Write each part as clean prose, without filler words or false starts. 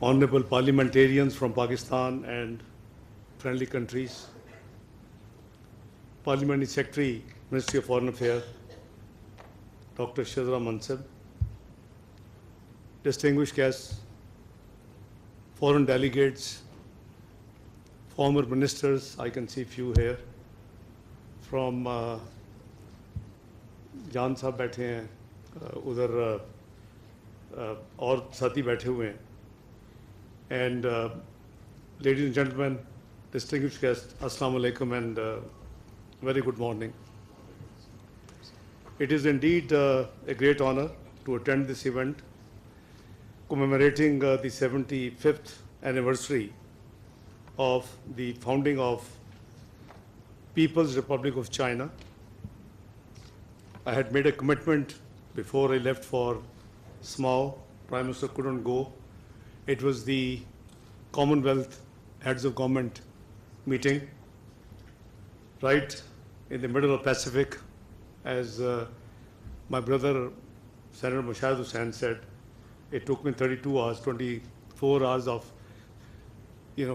honorable parliamentarians from Pakistan and friendly countries, Parliamentary Secretary, Ministry of Foreign Affairs, Dr. Shazra Mansab, distinguished guests, foreign delegates, former ministers, I can see few here, from जान साहब बैठे हैं, उधर और साथी बैठे हुए हैं, and ladies and gentlemen, distinguished guests, Assalamu alaikum and very good morning. It is indeed a great honor to attend this event commemorating the 75th anniversary of the founding of People's Republic of China. I had made a commitment before I left for Smao. Prime Minister couldn't go. It was the Commonwealth Heads of Government meeting right in the middle of Pacific. As my brother Senator Mushahid Hussain said, it took me 32 hours, 24 hours of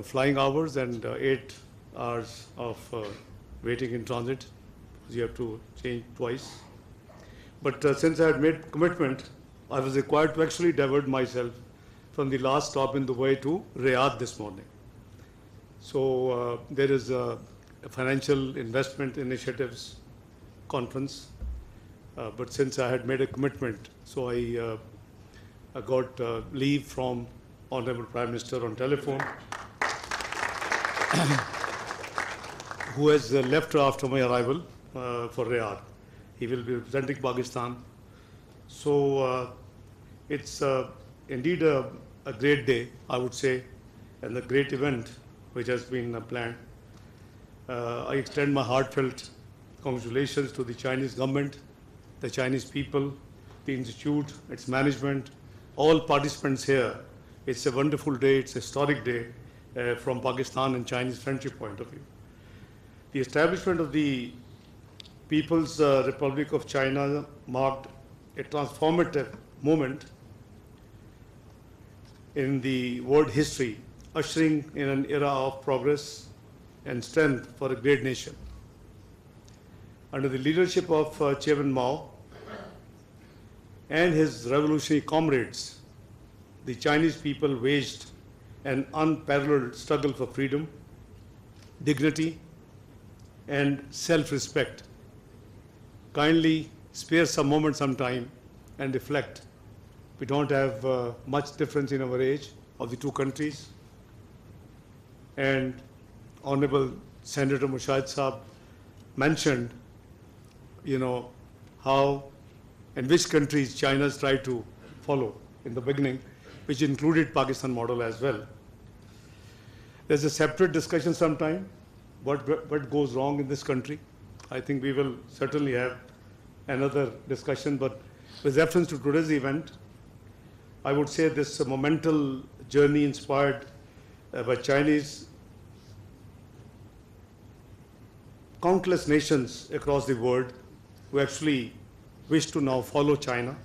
flying hours and 8 hours of waiting in transit. You have to change twice. But since I had made commitment, I was required to actually divert myself from the last stop in the way to Riyadh this morning. So there is a financial investment initiatives conference, but since I had made a commitment, so I got leave from Honorable Prime Minister on telephone, who has left after my arrival for Riyadh. He will be representing Pakistan. So it's indeed a great day, I would say, and a great event which has been planned. I extend my heartfelt congratulations to the Chinese government, the Chinese people, the institute, its management, all participants here. It's a wonderful day, it's a historic day from Pakistan and Chinese friendship point of view. The establishment of the People's Republic of China marked a transformative moment in the world history, ushering in an era of progress and strength for a great nation. Under the leadership of Chairman Mao and his revolutionary comrades, the Chinese people waged an unparalleled struggle for freedom, dignity, and self-respect. Kindly spare some moment, some time, and reflect. We don't have much difference in our age of the two countries. And Honorable Senator Mushahid Saab mentioned, how and which countries China's tried to follow in the beginning, which included Pakistan model as well. There's a separate discussion sometime, what goes wrong in this country. I think we will certainly have another discussion, but with reference to today's event, I would say this monumental journey inspired by Chinese, countless nations across the world who actually wish to now follow China.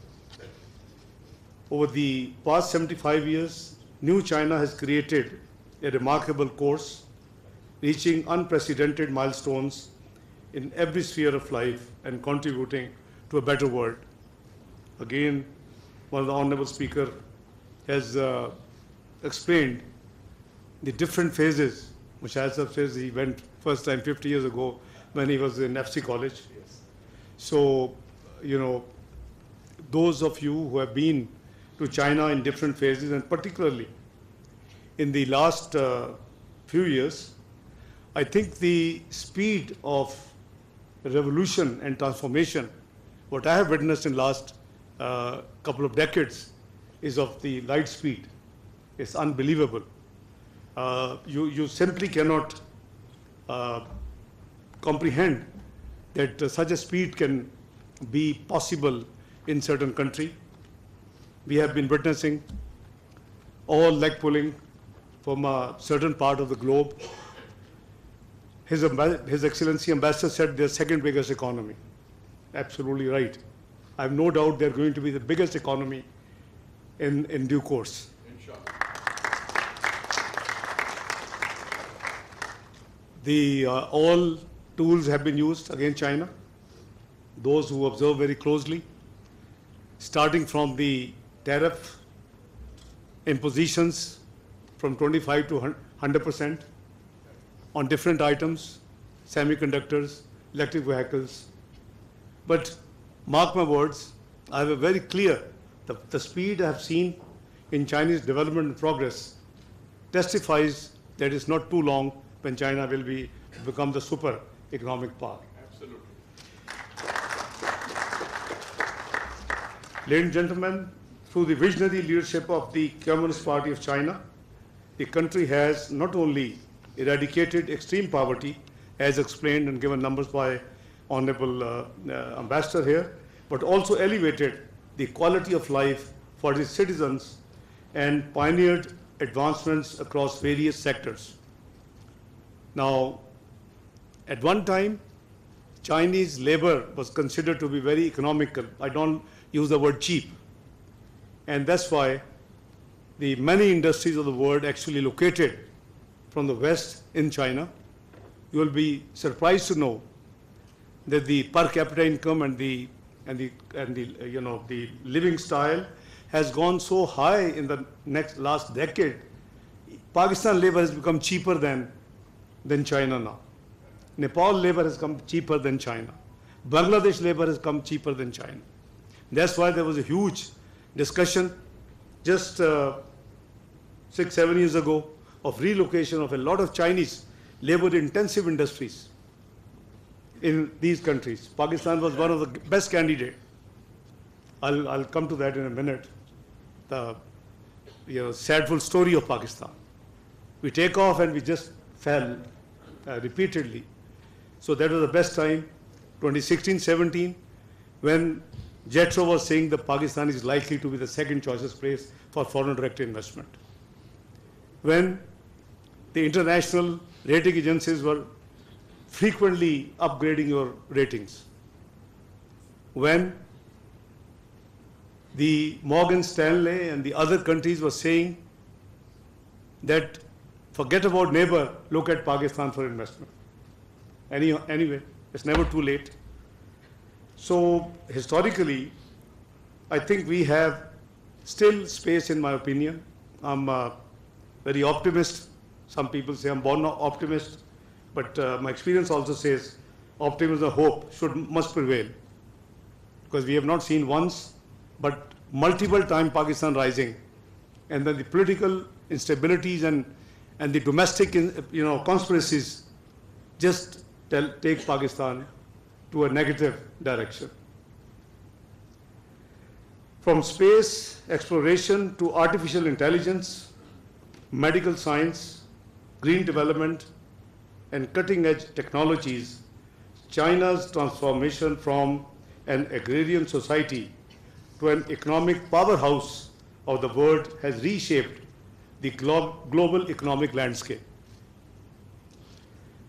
Over the past 75 years, New China has created a remarkable course, reaching unprecedented milestones in every sphere of life and contributing to a better world. Again, one of the Honorable Speaker has explained the different phases. Mushahid Saab says he went first time 50 years ago when he was in FC College. Yes. So, those of you who have been to China in different phases, and particularly in the last few years, I think the speed of revolution and transformation, what I have witnessed in last couple of decades, is of the light speed. It's unbelievable. You simply cannot comprehend that such a speed can be possible in certain country. We have been witnessing all leg pulling from a certain part of the globe. His Excellency Ambassador said they're second biggest economy. Absolutely right. I have no doubt they're going to be the biggest economy in due course. Ishaq. All tools have been used against China. Those who observe very closely, starting from the tariff impositions from 25 to 100% on different items, semiconductors, electric vehicles. But mark my words, I have a very clear, the speed I have seen in Chinese development and progress testifies that it's not too long when China will become the super economic power. Absolutely. Ladies and gentlemen, through the visionary leadership of the Communist Party of China, the country has not only eradicated extreme poverty, as explained and given numbers by Honorable Ambassador here, but also elevated the quality of life for its citizens and pioneered advancements across various sectors. Now, at one time, Chinese labor was considered to be very economical. I don't use the word cheap. And that's why the many industries of the world actually located from the West in China. You will be surprised to know that the per capita income and the living style has gone so high in the last decade. Pakistan labor has become cheaper than China now. Nepal labor has come cheaper than China. Bangladesh labor has come cheaper than China. That's why there was a huge discussion just 6-7 years ago of relocation of a lot of Chinese labor-intensive industries in these countries. Pakistan was one of the best candidates. I'll come to that in a minute. The sadful story of Pakistan. We take off and we just fell repeatedly. So that was the best time, 2016-17, when Jetro was saying that Pakistan is likely to be the second choicest place for foreign direct investment. When the international rating agencies were frequently upgrading your ratings. When the Morgan Stanley and the other countries were saying that forget about neighbor, look at Pakistan for investment. Anyway, it's never too late. So historically, I think we have still space, in my opinion. I'm very optimist. Some people say I'm born optimist, but my experience also says optimism, hope must prevail, because we have not seen once, but multiple times Pakistan rising, and then the political instabilities and the domestic conspiracies just take Pakistan to a negative direction. From space exploration to artificial intelligence, medical science, green development, and cutting-edge technologies, China's transformation from an agrarian society to an economic powerhouse of the world has reshaped the global economic landscape.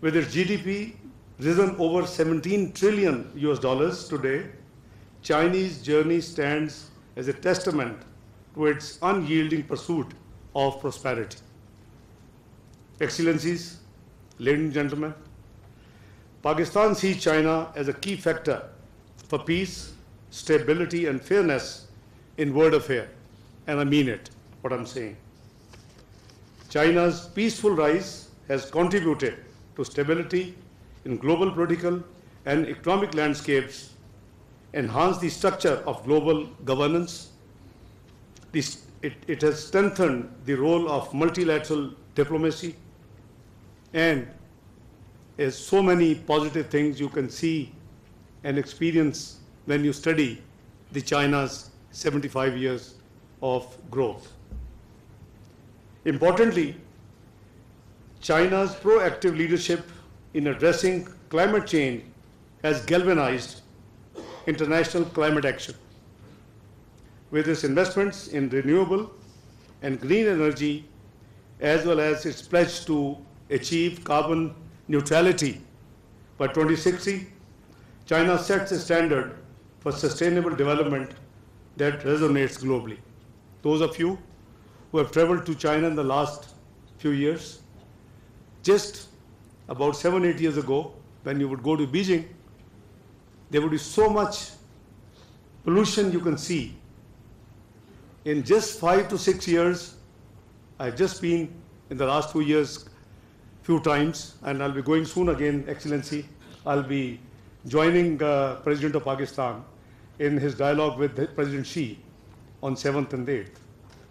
With its GDP risen over 17 trillion US dollars today, Chinese journey stands as a testament to its unyielding pursuit of prosperity. Excellencies, ladies and gentlemen, Pakistan sees China as a key factor for peace, stability, and fairness in world affairs, and I mean it, what I'm saying. China's peaceful rise has contributed to stability in global political and economic landscapes, enhanced the structure of global governance. It has strengthened the role of multilateral diplomacy, and there's so many positive things you can see and experience when you study the China's 75 years of growth. Importantly, China's proactive leadership in addressing climate change has galvanized international climate action. With its investments in renewable and green energy, as well as its pledge to achieve carbon neutrality by 2060, China sets a standard for sustainable development that resonates globally. Those of you who have traveled to China in the last few years, just about 7, 8 years ago, when you would go to Beijing, there would be so much pollution you can see. In just 5 to 6 years, I've just been in the last 2 years few times, and I'll be going soon again, Excellency. I'll be joining President of Pakistan in his dialogue with President Xi on 7th and 8th.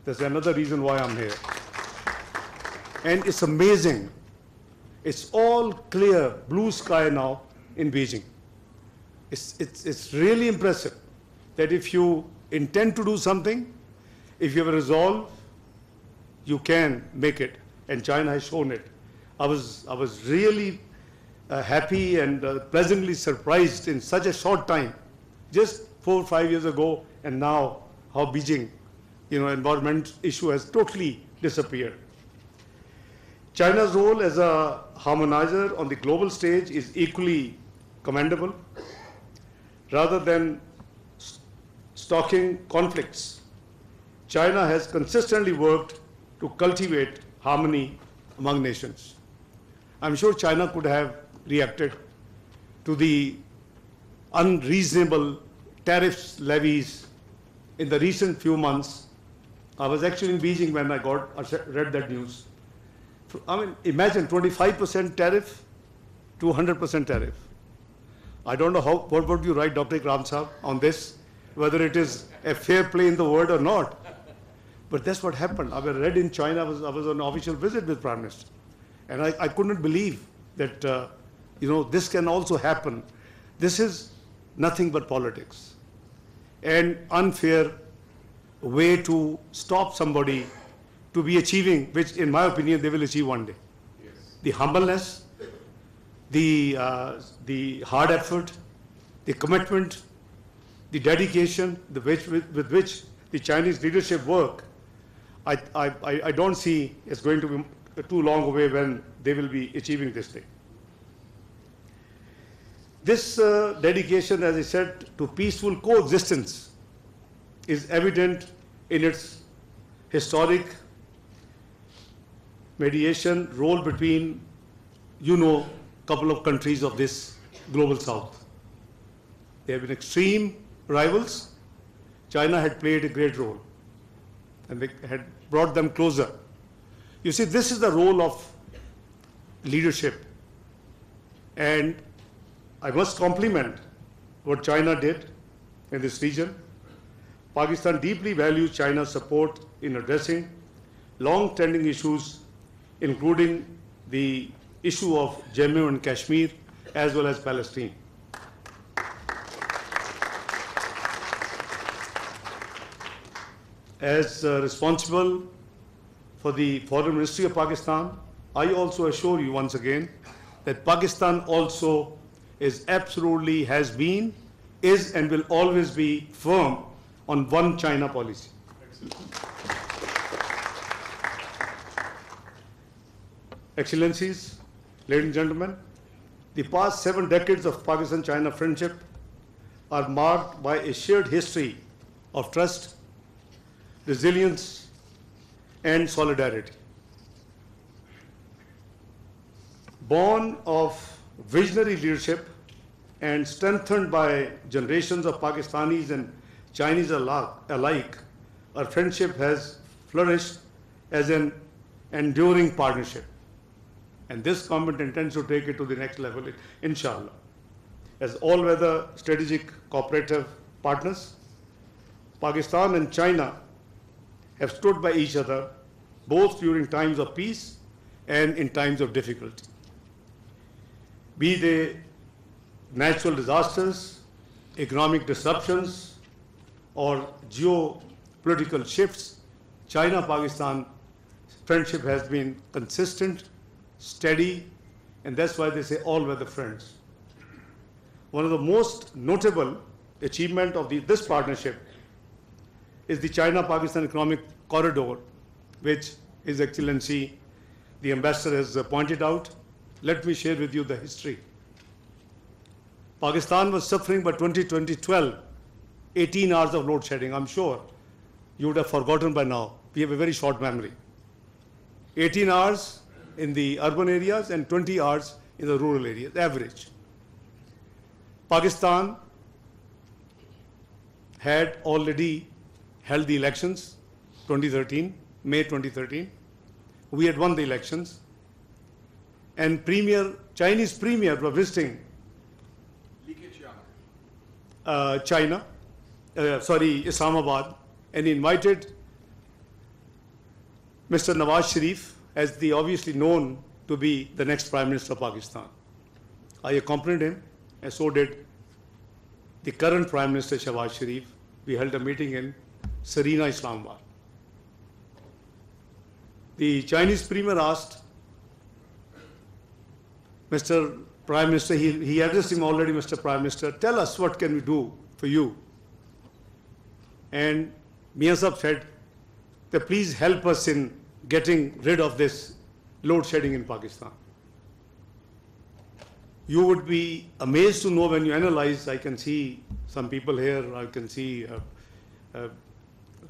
That's another reason why I'm here. And it's amazing. It's all clear, blue sky now in Beijing. It's really impressive that if you intend to do something, if you have a resolve, you can make it. And China has shown it. I was really happy and pleasantly surprised in such a short time, just 4 or 5 years ago, and now how Beijing, environment issue has totally disappeared. China's role as a harmonizer on the global stage is equally commendable. Rather than stoking conflicts, China has consistently worked to cultivate harmony among nations. I'm sure China could have reacted to the unreasonable tariffs levies in the recent few months. I was actually in Beijing when I read that news. I mean, imagine 25% tariff to 100% tariff. I don't know what would you write, Dr. Ikram Saab, on this, whether it is a fair play in the world or not. But that's what happened. I read in China, I was on an official visit with Prime Minister. And I couldn't believe that, this can also happen. This is nothing but politics. And unfair way to stop somebody to be achieving, which in my opinion, they will achieve one day. Yes. The humbleness, the hard effort, the commitment, the dedication with which the Chinese leadership work, I don't see it's going to be too long away when they will be achieving this thing. This dedication, as I said, to peaceful coexistence is evident in its historic mediation role between, couple of countries of this global south. They have been extreme rivals. China had played a great role, and they had brought them closer. You see, this is the role of leadership. And I must compliment what China did in this region. Pakistan deeply values China's support in addressing long-standing issues, including the issue of Jammu and Kashmir, as well as Palestine. As responsible for the Foreign Ministry of Pakistan, I also assure you once again that Pakistan also is absolutely, has been, is and will always be firm on one China policy. Excellencies, ladies and gentlemen, the past 7 decades of Pakistan-China friendship are marked by a shared history of trust, resilience, and solidarity. Born of visionary leadership and strengthened by generations of Pakistanis and Chinese alike, our friendship has flourished as an enduring partnership. And this government intends to take it to the next level, inshallah. As all-weather strategic cooperative partners, Pakistan and China have stood by each other both during times of peace and in times of difficulty. Be they natural disasters, economic disruptions, or geopolitical shifts, China-Pakistan friendship has been consistent, steady, and that's why they say all-weather friends. One of the most notable achievement of this partnership is the China-Pakistan Economic Corridor, which His Excellency, the Ambassador, has pointed out. Let me share with you the history. Pakistan was suffering by 2012, 18 hours of load shedding. I'm sure you would have forgotten by now. We have a very short memory. 18 hours in the urban areas and 20 hours in the rural areas, average. Pakistan had already held the elections 2013, May 2013. We had won the elections. And Chinese premier were visiting Islamabad, and he invited Mr. Nawaz Sharif as the obviously known to be the next Prime Minister of Pakistan. I accompanied him, and so did the current Prime Minister Shahbaz Sharif. We held a meeting in Serena, Islamabad. The Chinese premier asked Mr. Prime Minister, he addressed him already, Mr. Prime Minister, tell us what can we do for you. And Mian Sahib said that please help us in getting rid of this load shedding in Pakistan. You would be amazed to know when you analyze. I can see some people here, I can see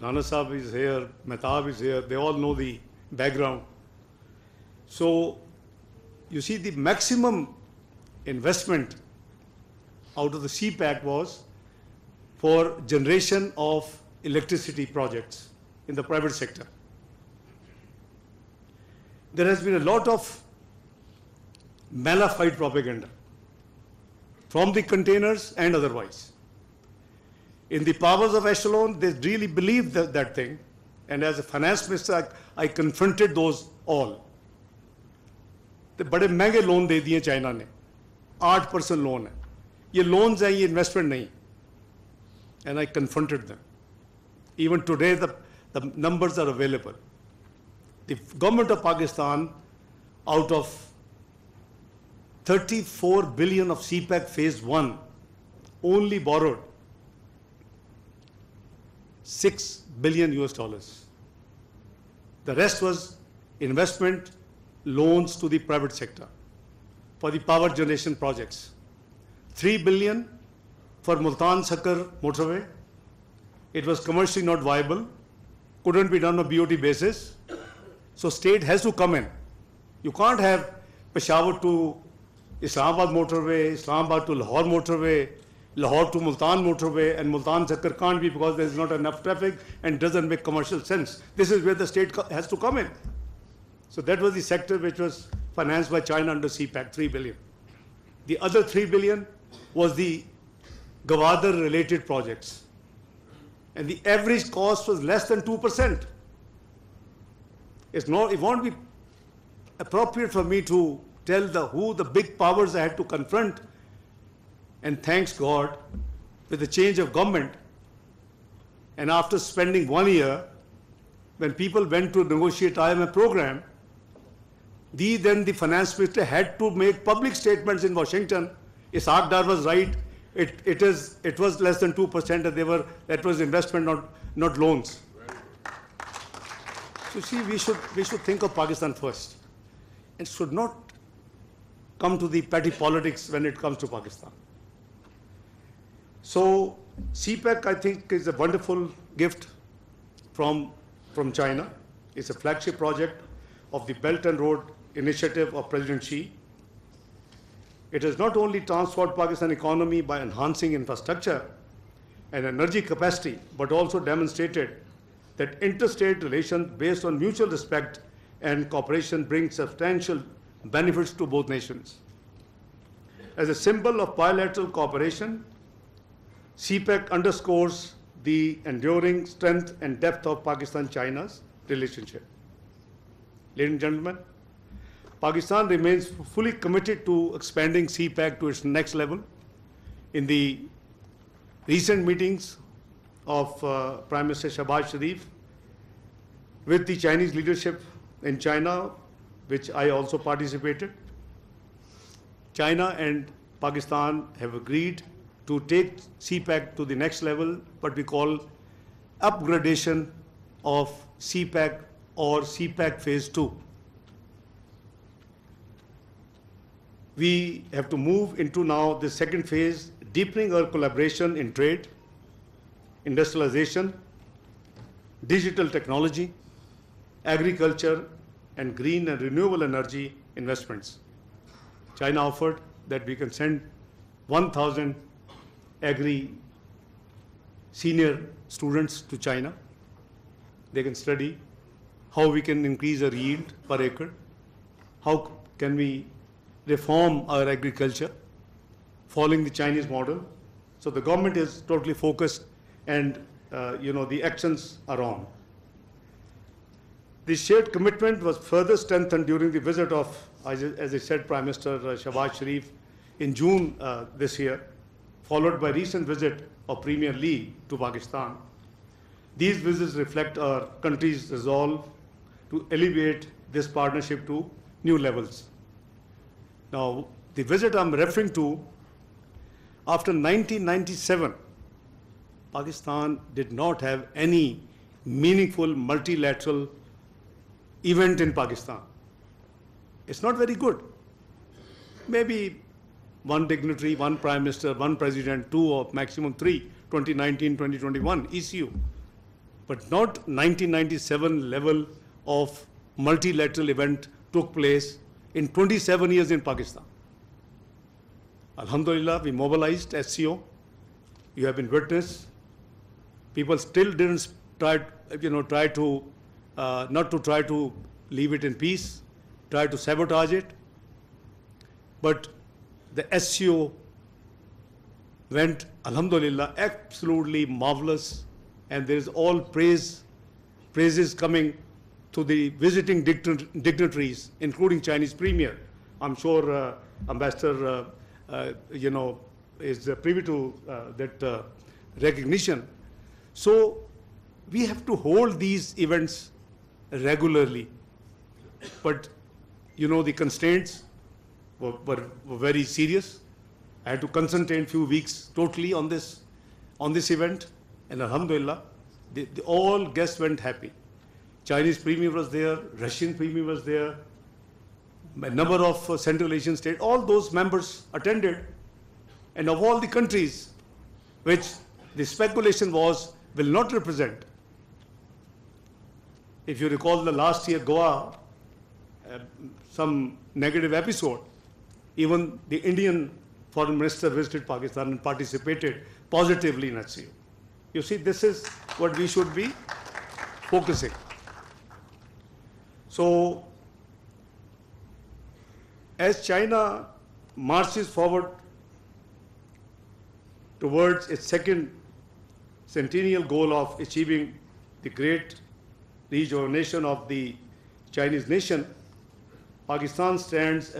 Rana Sahib is here, Mehtab is here, they all know the background. So you see the maximum investment out of the CPAC was for generation of electricity projects in the private sector. There has been a lot of malafide propaganda from the containers and otherwise. In the powers of echelon, they really believed that thing. And as a finance minister, I confronted those all. The बड़े महंगे loan दे दिए China ने, 8% loan है. ये loans हैं, ये investment नहीं. And I confronted them. Even today, the numbers are available. The government of Pakistan, out of 34 billion of CPAC phase 1, only borrowed $6 billion US. The rest was investment loans to the private sector for the power generation projects. 3 billion for Multan Sakar motorway. It was commercially not viable, couldn't be done on a BOT basis. So state has to come in. You can't have Peshawar to Islamabad motorway, Islamabad to Lahore motorway, Lahore to Multan motorway, and Multan Sakar can't be because there is not enough traffic and doesn't make commercial sense. This is where the state has to come in. So that was the sector which was financed by China under CPAC, 3 billion. The other 3 billion was the Gwadar related projects. And the average cost was less than 2%. It won't be appropriate for me to tell who the big powers I had to confront. And thanks God, with the change of government, and after spending 1 year, when people went to negotiate IMF program, then the finance minister had to make public statements in Washington. Ishaq Dar was right. It was less than 2%, and that was investment, not loans. So see, we should think of Pakistan first, and should not come to the petty politics when it comes to Pakistan. So CPAC, I think, is a wonderful gift from China. It's a flagship project of the Belt and Road Initiative of President Xi. It has not only transformed Pakistan economy by enhancing infrastructure and energy capacity, but also demonstrated that interstate relations based on mutual respect and cooperation bring substantial benefits to both nations. As a symbol of bilateral cooperation, CPAC underscores the enduring strength and depth of Pakistan-China's relationship. Ladies and gentlemen, Pakistan remains fully committed to expanding CPAC to its next level. In the recent meetings of Prime Minister Shahbaz Sharif with the Chinese leadership in China, which I also participated, China and Pakistan have agreed to take CPAC to the next level, what we call upgradation of CPAC or CPAC phase 2. We have to move into now the second phase, deepening our collaboration in trade, industrialization, digital technology, agriculture, and green and renewable energy investments. China offered that we can send 1,000 agri senior students to China. They can study how we can increase our yield per acre, how can we reform our agriculture following the Chinese model. So the government is totally focused, and the actions are on. The shared commitment was further strengthened during the visit of, as I said, Prime Minister Shahbaz Sharif in June this year, followed by recent visit of Premier Lee to Pakistan. These visits reflect our country's resolve to elevate this partnership to new levels. Now, the visit I'm referring to, after 1997, Pakistan did not have any meaningful multilateral event in Pakistan. It's not very good. Maybe one dignitary, one prime minister, one president, two or maximum three, 2019, 2021, ECU. But not 1997 level of multilateral event took place in 27 years in Pakistan. Alhamdulillah, we mobilized SCO. You have been witness. People still didn't try to leave it in peace, try to sabotage it. But the SCO went, alhamdulillah, absolutely marvelous, and there is all praises coming to the visiting dignitaries, including Chinese Premier. I'm sure Ambassador, is privy to that recognition. So we have to hold these events regularly. But, the constraints were very serious. I had to concentrate few weeks totally on this event, and alhamdulillah, all guests went happy. Chinese Premier was there, Russian Premier was there, a number of Central Asian states, all those members attended, and of all the countries which the speculation was will not represent. If you recall the last year Goa, some negative episode, even the Indian Foreign Minister visited Pakistan and participated positively in SCO. You see, this is what we should be focusing. So, as China marches forward towards its second centennial goal of achieving the great rejuvenation of the Chinese nation, Pakistan stands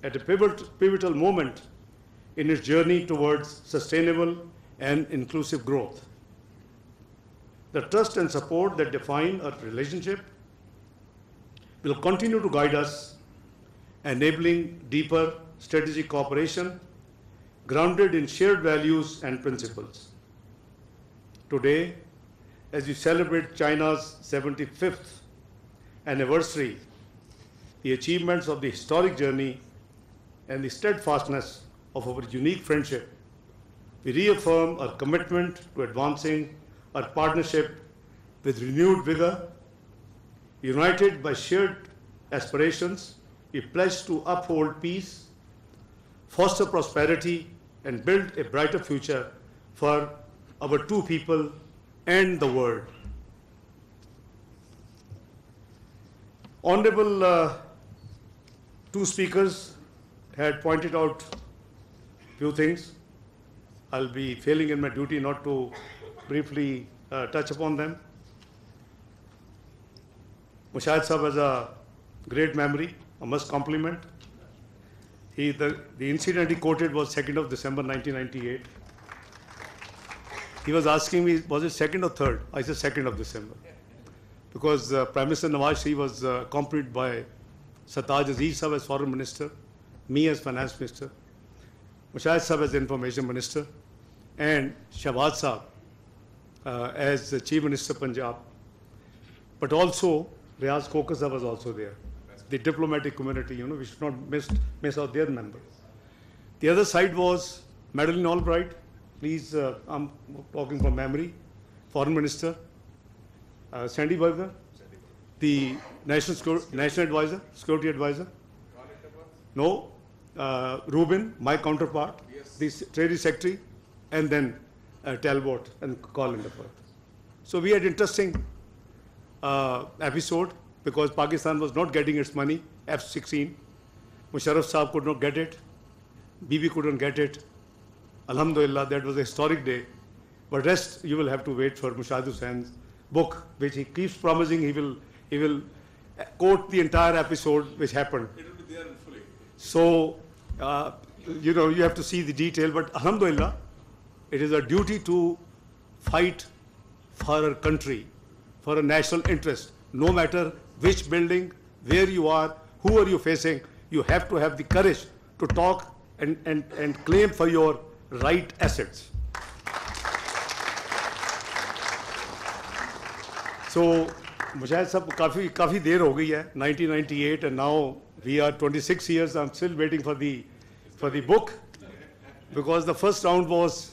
at a pivotal moment in its journey towards sustainable and inclusive growth. The trust and support that define our relationship will continue to guide us, enabling deeper strategic cooperation grounded in shared values and principles. Today, as we celebrate China's 75th anniversary, the achievements of the historic journey and the steadfastness of our unique friendship, we reaffirm our commitment to advancing our partnership with renewed vigor. United by shared aspirations, we pledge to uphold peace, foster prosperity, and build a brighter future for our two people and the world. Honorable two speakers had pointed out few things. I'll be failing in my duty not to briefly touch upon them. Mushahid Sahab has a great memory, I must compliment. The incident he quoted was 2nd of December 1998. He was asking me, was it 2nd or 3rd? I said 2nd of December. Because Prime Minister Nawaz Sharif was accompanied by Sartaj Aziz Sahab as Foreign Minister, me as Finance Minister, Mushahid Sahab as Information Minister, and Shahbaz Sahab as the Chief Minister Punjab. But also, Riaz Khokhar Sahab was also there. The diplomatic community, we should not miss out their members. The other side was Madeleine Albright. Please, I'm talking from memory. Foreign Minister, Sandy Berger, the National Advisor, Security Advisor. No, Rubin, my counterpart, the Treasury Secretary, and then Talbot and Colin. So we had interesting episode because Pakistan was not getting its money, F-16. Musharraf Saab could not get it. Bibi couldn't get it. Alhamdulillah, that was a historic day. But rest, you will have to wait for Mushahid Hussein's book, which he keeps promising he will quote the entire episode which happened. It will be there in fully. So, you have to see the detail, but alhamdulillah, it is a duty to fight for our country, for a national interest. No matter which building, where you are, who are you facing, you have to have the courage to talk and claim for your right assets. So, Mujahid sahab, काफी देर हो गई है, 1998, and now we are 26 years. I'm still waiting for the book, because the first round was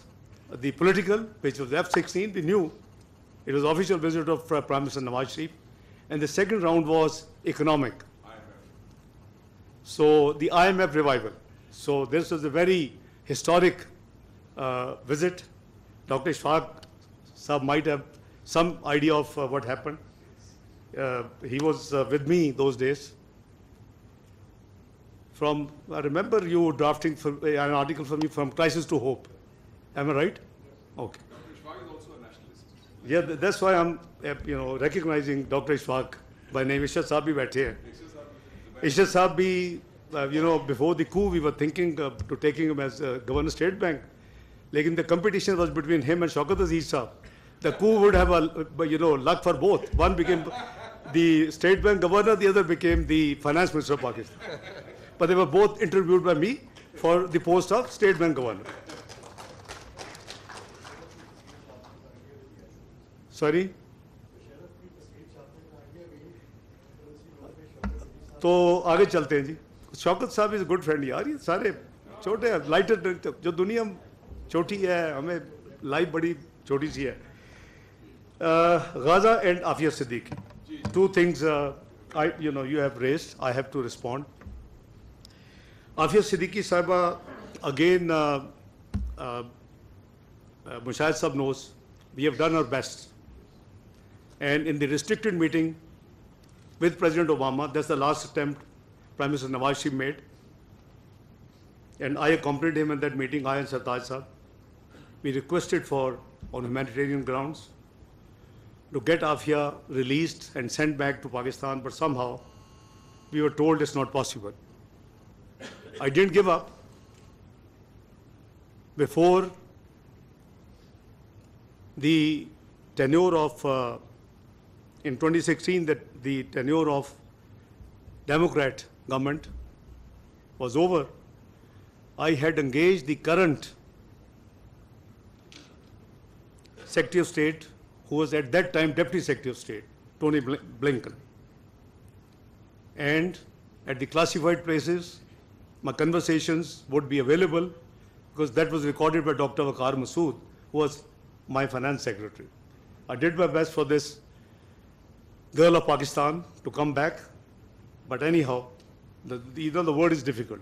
the political, which was F-16. We knew it was official visit of Prime Minister Nawaz Sharif, and the second round was economic. So the IMF revival. So this was a very historic visit. Dr. Ishaq sahab might have some idea of what happened. He was with me those days. I remember you drafting an article for me, From Crisis to Hope. Am I right? Okay. Dr. Ishaq is also a nationalist. Yeah, that's why I'm, recognizing Dr. Ishaq by name. Ishaq Saab bhi baithe hain. Ishaq Saab bhi, before the coup, we were thinking to taking him as Governor State Bank. Lekin the competition was between him and Shaukat Aziz Saab. The coup would have luck for both. One became the State Bank Governor, the other became the Finance Minister of Pakistan. But they were both interviewed by me for the post of State Bank Governor. Sorry? तो आगे चलते हैं जी. शौकत साहब is good friend यार. ये सारे छोटे lighter, जो दुनिया छोटी है, हमें लाइफ बड़ी छोटी सी है. Ghaza and Afia Siddiqui. Two things you have raised. I have to respond. Afia Siddiqui Sahiba, again, Mushahid Sahab knows, we have done our best. And in the restricted meeting with President Obama, that's the last attempt Prime Minister Nawaz Sharif made. And I accompanied him in that meeting, I and Sartaj Sahab. We requested for, on humanitarian grounds, to get Afia released and sent back to Pakistan, but somehow we were told it's not possible. I didn't give up. Before the tenure of, in 2016, the tenure of Democrat government was over, I had engaged the current Secretary of State, who was at that time Deputy Secretary of State, Tony Blinken. And at the classified places, my conversations would be available, because that was recorded by Dr. Waqar Masood, who was my finance secretary. I did my best for this girl of Pakistan to come back, but anyhow, the word is difficult.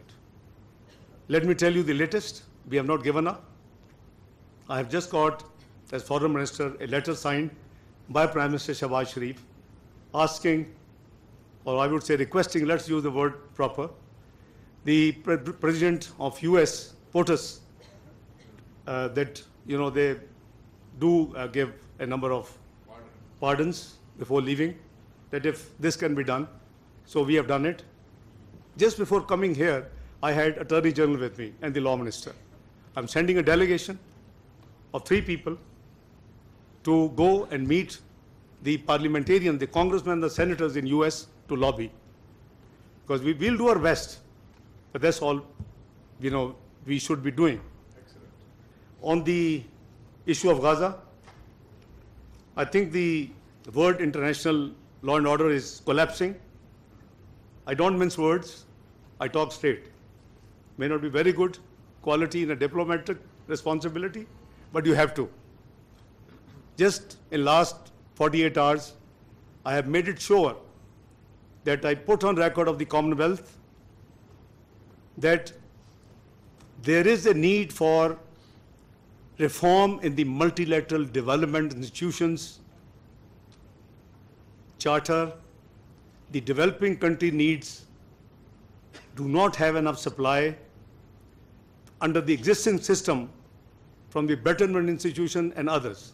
Let me tell you the latest. We have not given up. I have just got, as Foreign Minister, a letter signed by Prime Minister Shahbaz Sharif asking, or I would say requesting, let's use the word proper, the President of US, POTUS, that, they do give a number of pardons before leaving, that if this can be done. So we have done it. Just before coming here, I had Attorney General with me and the Law Minister. I'm sending a delegation of 3 people to go and meet the parliamentarians, the congressmen, the senators in US to lobby. Because we will do our best, but that's all, we should be doing. Excellent. On the issue of Gaza, I think the word international law and order is collapsing. I don't mince words, I talk straight. May not be very good quality in a diplomatic responsibility, but you have to. Just in last 48 hours, I have made it sure that I put on record of the Commonwealth that there is a need for reform in the multilateral development institutions charter. The developing country needs do not have enough supply under the existing system from the Bretton Woods institution and others.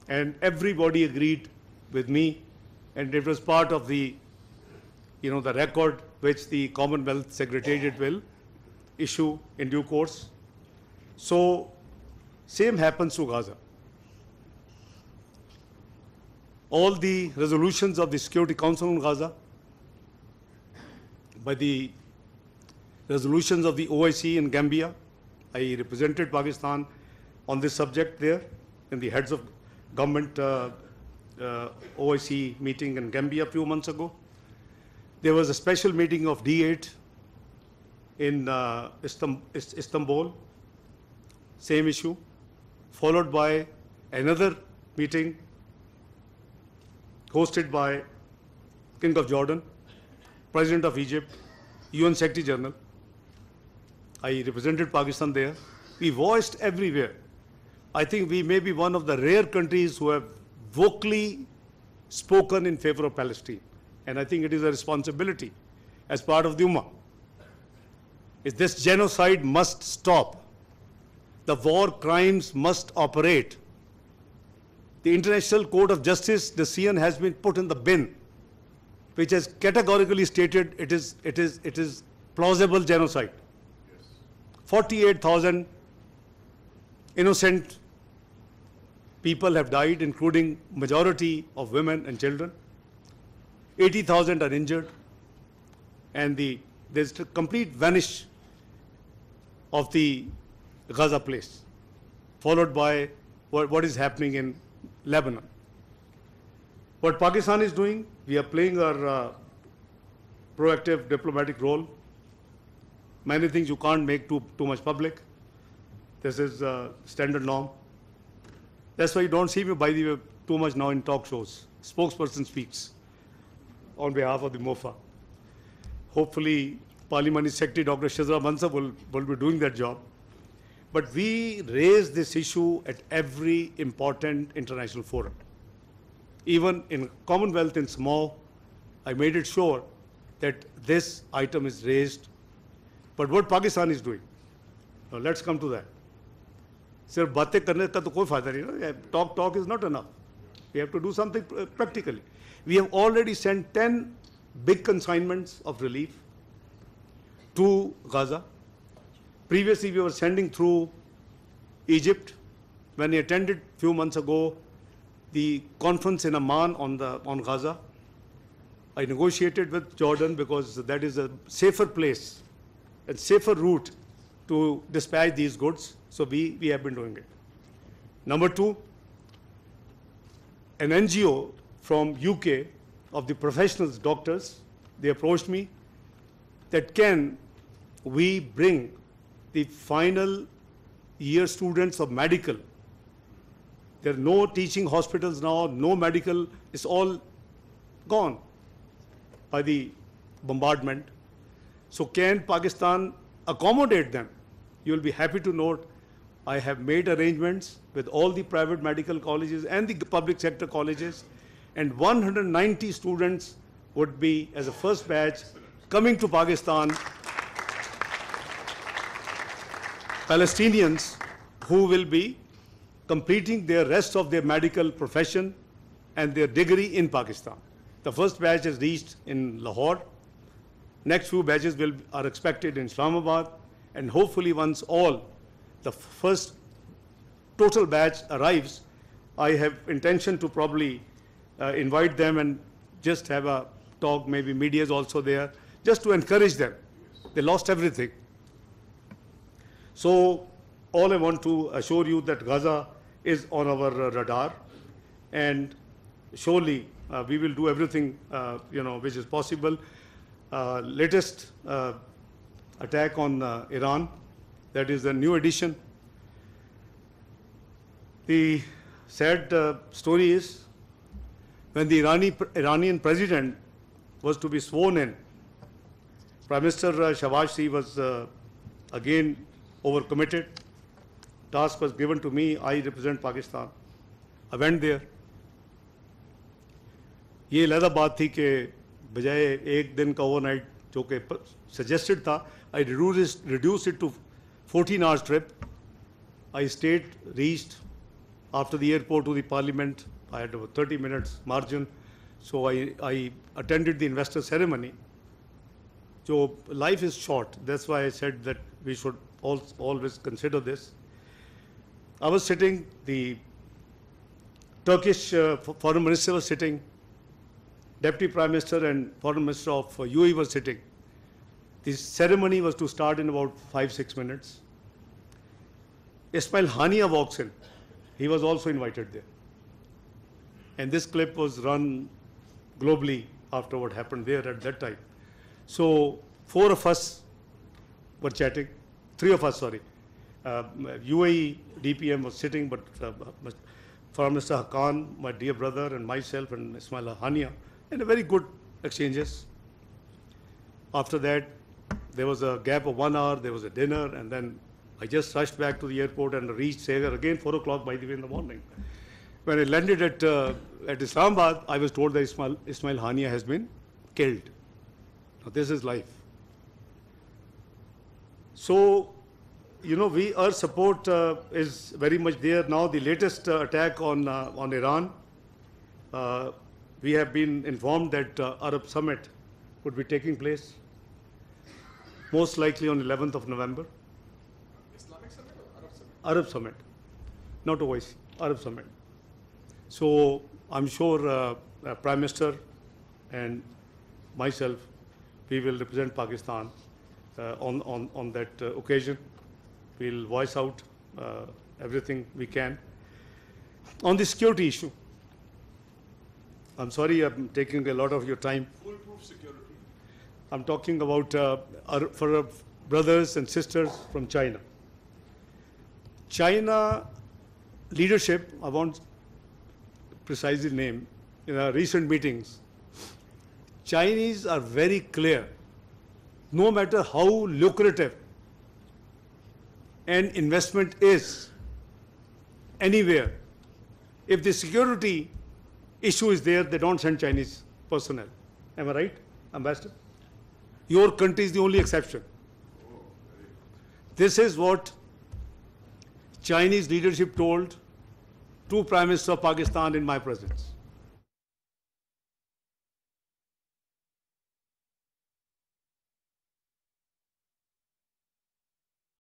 And everybody agreed with me, and it was part of the, the record which the Commonwealth Secretariat will issue in due course. So, same happens to Gaza. All the resolutions of the Security Council on Gaza, by the resolutions of the OIC in Gambia, I represented Pakistan on this subject there in the heads of government OIC meeting in Gambia a few months ago. There was a special meeting of D8 in Istanbul, same issue, followed by another meeting hosted by King of Jordan, President of Egypt, UN Secretary General. I represented Pakistan there. We voiced everywhere. I think we may be one of the rare countries who have vocally spoken in favor of Palestine. And I think it is a responsibility as part of the Ummah. This genocide must stop. The war crimes must operate. The International Court of Justice decision has been put in the bin, which has categorically stated it is plausible genocide. 48,000 innocent people have died, including majority of women and children. 80,000 are injured, and there's a complete vanish of the Gaza place, followed by what is happening in Lebanon. What Pakistan is doing, we are playing our proactive diplomatic role. Many things you can't make too much public. This is standard norm. That's why you don't see me, by the way, too much now in talk shows. Spokesperson speaks on behalf of the MOFA. Hopefully, Parliamentary Secretary Dr. Shazra Mansab will be doing that job. But we raise this issue at every important international forum. Even in Commonwealth in Small, I made it sure that this item is raised. But what Pakistan is doing, now let's come to that. सिर्फ बातें करने का तो कोई फायदा नहीं ना. Talk is not enough. We have to do something practically. We have already sent 10 big consignments of relief to Gaza. Previously, we were sending through Egypt. When I attended a few months ago the conference in Amman on Gaza, I negotiated with Jordan because that is a safer place, a safer route to dispatch these goods. So we have been doing it. Number two, an NGO from UK of the professionals, doctors, they approached me that can we bring the final year students of medical. There are no teaching hospitals now, no medical, it's all gone by the bombardment. So can Pakistan accommodate them? You will be happy to note I have made arrangements with all the private medical colleges and the public sector colleges, and 190 students would be, as a first batch, coming to Pakistan, Palestinians who will be completing their rest of their medical profession and their degree in Pakistan. The first batch has reached in Lahore. Next few batches are expected in Islamabad, and hopefully once all the first total batch arrives, I have intention to probably invite them and just have a talk, maybe media is also there, just to encourage them. They lost everything. So all I want to assure you that Gaza is on our radar, and surely we will do everything which is possible. Latest attack on Iran, that is a new addition. The sad story is when the Iranian president was to be sworn in, Prime Minister Shahbaz Sharif was again overcommitted. Task was given to me, I represent Pakistan. I went there. ये अलग बात थी कि बजाय एक दिन का overnight जो कि सजेस्टेड था, I reduced it to 14 hours trip. I stayed, reached after the airport to the parliament. I had about 30 minutes margin. So I attended the investor ceremony. So life is short. That's why I said that we should always consider this. I was sitting, the Turkish foreign minister was sitting, deputy prime minister and foreign minister of UAE was sitting. The ceremony was to start in about 5-6 minutes. Ismail Hania walks in. He was also invited there. And this clip was run globally after what happened there at that time. So 4 of us were chatting, 3 of us, sorry. UAE DPM was sitting, but Foreign Minister Haqqan, my dear brother, and myself and Ismail Hania, and a very good exchanges. After that, there was a gap of 1 hour, there was a dinner, and then I just rushed back to the airport and reached Sagar again 4 o'clock, by the way, in the morning. When I landed at Islamabad, I was told that Ismail Hania has been killed. Now, this is life. So, you know, our support is very much there. Now, the latest attack on Iran, we have been informed that Arab Summit would be taking place, most likely on 11th of November. Islamic Summit or Arab Summit? Arab Summit, not OIC, Arab Summit. So I'm sure Prime Minister and myself, we will represent Pakistan on that occasion. We'll voice out everything we can. On the security issue, I'm sorry I'm taking a lot of your time. Foolproof security. I'm talking about for our brothers and sisters from China. China leadership, I won't precisely name, in our recent meetings, Chinese are very clear, no matter how lucrative an investment is anywhere, if the security issue is there, they don't send Chinese personnel. Am I right, Ambassador? Your country is the only exception. This is what Chinese leadership told to Prime Minister of Pakistan in my presence.